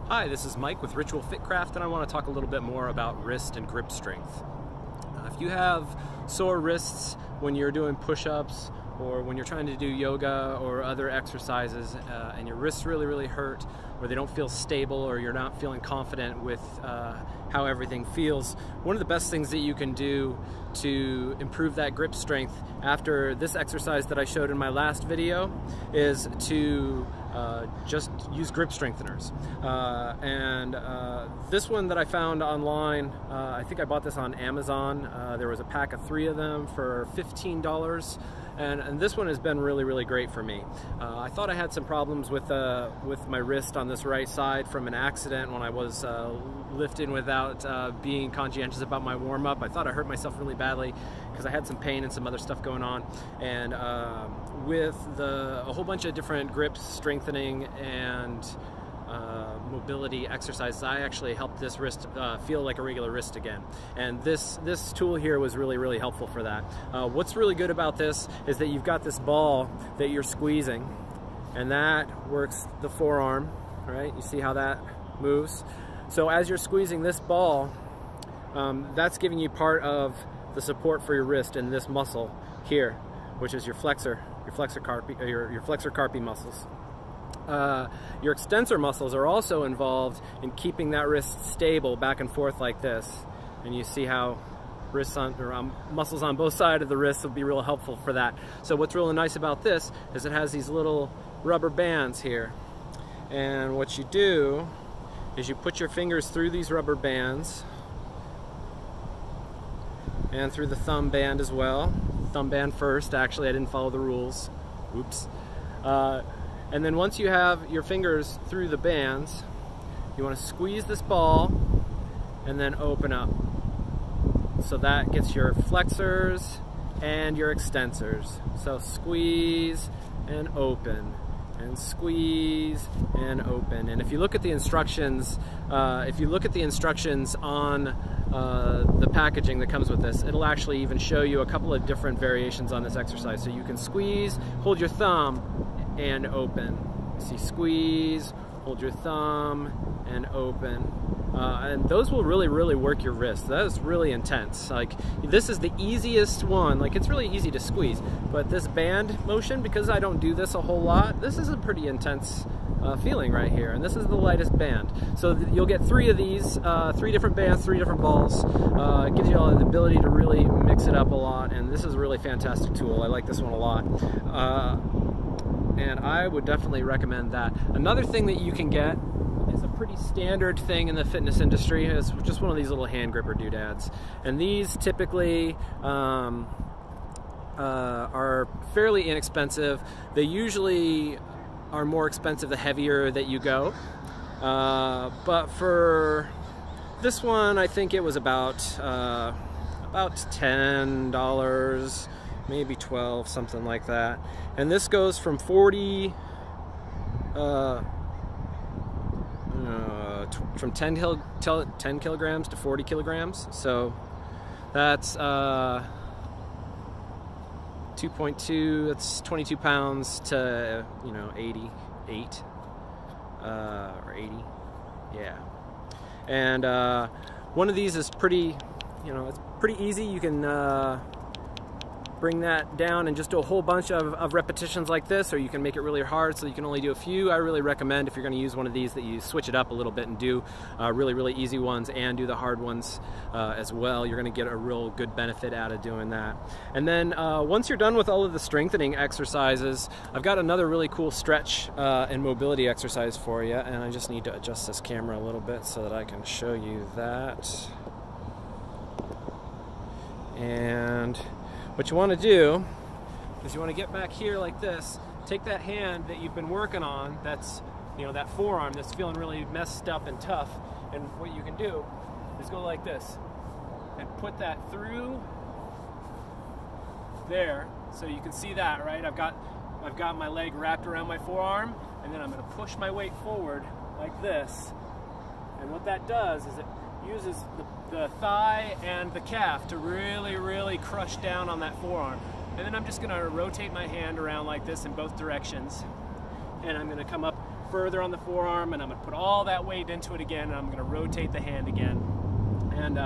Hi, this is Mike with Ritual Fitcraft, and I want to talk a little bit more about wrist and grip strength. If you have sore wrists when you're doing push-ups or when you're trying to do yoga or other exercises and your wrists really hurt, or they don't feel stable, or you're not feeling confident with how everything feels, one of the best things that you can do to improve that grip strength after this exercise that I showed in my last video is to just use grip strengtheners. This one that I found online, I think I bought this on Amazon. There was a pack of 3 of them for $15. And this one has been really great for me. I thought I had some problems with my wrist on this right side from an accident when I was lifting without being conscientious about my warm-up. I thought I hurt myself really badly because I had some pain and some other stuff going on. And with a whole bunch of different grips strengthening and mobility exercises, I actually helped this wrist feel like a regular wrist again. And this tool here was really helpful for that. What's really good about this is that you've got this ball that you're squeezing, and that works the forearm, right? You see how that moves? So as you're squeezing this ball, that's giving you part of the support for your wrist in this muscle here, which is your flexor carpi muscles. Your extensor muscles are also involved in keeping that wrist stable back and forth like this. And you see how muscles on both sides of the wrist will be real helpful for that. So what's really nice about this is it has these little rubber bands here. And what you do is you put your fingers through these rubber bands and through the thumb band as well. Thumb band first, actually I didn't follow the rules. Oops. And then once you have your fingers through the bands, you want to squeeze this ball and then open up. So that gets your flexors and your extensors. So squeeze and open, and squeeze and open. And if you look at the instructions, on the packaging that comes with this, it'll actually even show you a couple of different variations on this exercise. So you can squeeze, hold your thumb, and open. See, squeeze, hold your thumb, and open. And those will really work your wrist. That is really intense. Like, this is the easiest one. Like, it's really easy to squeeze, but this band motion, because I don't do this a whole lot, this is a pretty intense feeling right here, and this is the lightest band. So you'll get 3 of these, 3 different bands, 3 different balls. It gives you all the ability to really mix it up a lot, and this is a really fantastic tool. I like this one a lot. And I would definitely recommend that. Another thing that you can get is a pretty standard thing in the fitness industry, is just one of these little hand gripper doodads. And these typically are fairly inexpensive. They usually are more expensive the heavier that you go. But for this one, I think it was about $10, maybe 12, something like that. And this goes from 10 kilograms to 40 kilograms. So that's 2.2, that's 22 pounds to, 88 or 80, yeah. And one of these is pretty, it's pretty easy. You can bring that down and just do a whole bunch of repetitions like this, or you can make it really hard so you can only do a few. I really recommend, if you're going to use one of these, that you switch it up a little bit and do really easy ones and do the hard ones as well. You're going to get a real good benefit out of doing that. And then once you're done with all of the strengthening exercises, I've got another really cool stretch and mobility exercise for you, and I just need to adjust this camera a little bit so that I can show you that. And what you want to do is you want to get back here like this, take that hand that you've been working on, that's, that forearm that's feeling really messed up and tough, and what you can do is go like this and put that through there, so you can see that, right? I've got my leg wrapped around my forearm, and then I'm going to push my weight forward like this, and what that does is it uses the thigh and the calf to really crush down on that forearm. And then I'm just going to rotate my hand around like this in both directions, and I'm going to come up further on the forearm, and I'm going to put all that weight into it again, and I'm going to rotate the hand again. And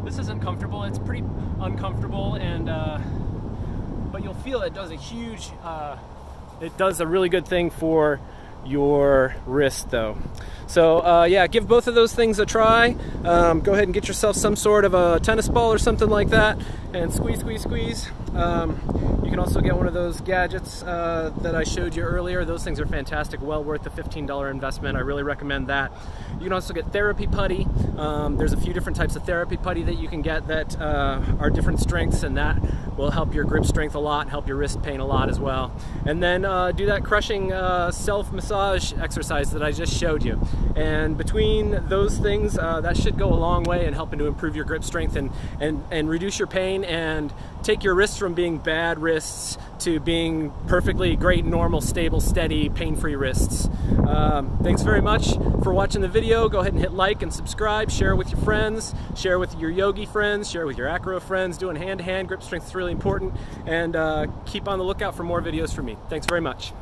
this isn't comfortable. It's pretty uncomfortable, and but you'll feel it does a huge, it does a really good thing for your wrist though. So yeah, give both of those things a try. Go ahead and get yourself some sort of a tennis ball or something like that and squeeze, squeeze, squeeze. You can also get one of those gadgets that I showed you earlier. Those things are fantastic, well worth the $15 investment. I really recommend that. You can also get therapy putty. There's a few different types of therapy putty that you can get that are different strengths, and that will help your grip strength a lot and help your wrist pain a lot as well. And then do that crushing self-massage exercise that I just showed you. And between those things, that should go a long way in helping to improve your grip strength and reduce your pain and take your wrists from being bad wrists to being perfectly great, normal, stable, steady, pain-free wrists. Thanks very much for watching the video. Go ahead and hit like and subscribe, share it with your friends, share with your yogi friends, share with your acro friends. Doing hand-to-hand grip strength is really important, and keep on the lookout for more videos from me. Thanks very much.